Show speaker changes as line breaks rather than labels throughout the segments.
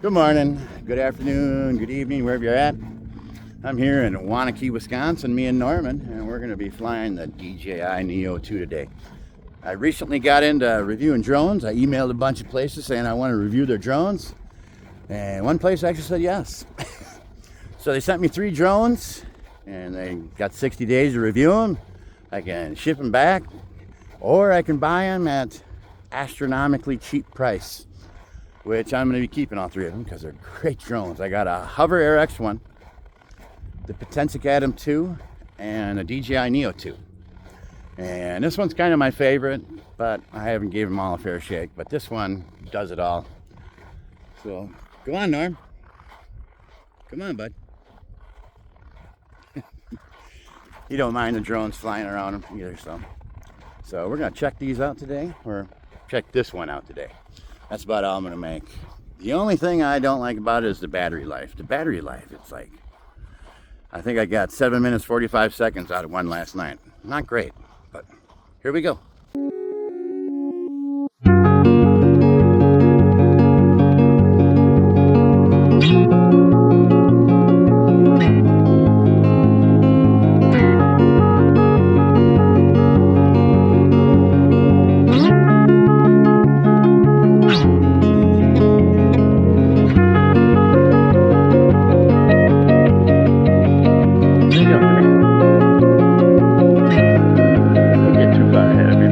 Good morning, good afternoon, good evening, wherever you're at. I'm here in Wanakee, Wisconsin, me and Norman, and we're going to be flying the DJI Neo 2 today. I recently got into reviewing drones. I emailed a bunch of places saying I want to review their drones, and one place actually said yes. So they sent me 3 drones, and they got 60 days to review them. I can ship them back, or I can buy them at astronomically cheap price, which I'm going to be keeping all 3 of them because they're great drones. I got a Hover Air X1, the Potensic Atom 2, and a DJI Neo 2. And this one's kind of my favorite, but I haven't gave them all a fair shake. But this one does it all. So go on, Norm. Come on, bud. You don't mind the drones flying around him either, so we're gonna check these out today, or check this one out today. That's about all I'm gonna make. The only thing I don't like about it is the battery life. The battery life, it's like, I think I got 7 minutes 45 seconds out of one last night. Not great, but here we go. Don't get too far ahead of you.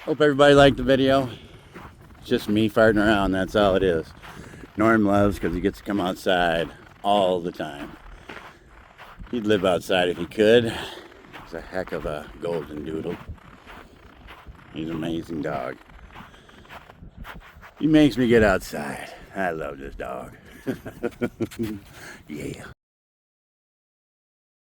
Hope everybody liked the video. It's just me farting around, that's all it is. Norm loves because he gets to come outside all the time. He'd live outside if he could. He's a heck of a golden doodle. He's an amazing dog. He makes me get outside. I love this dog. Yeah.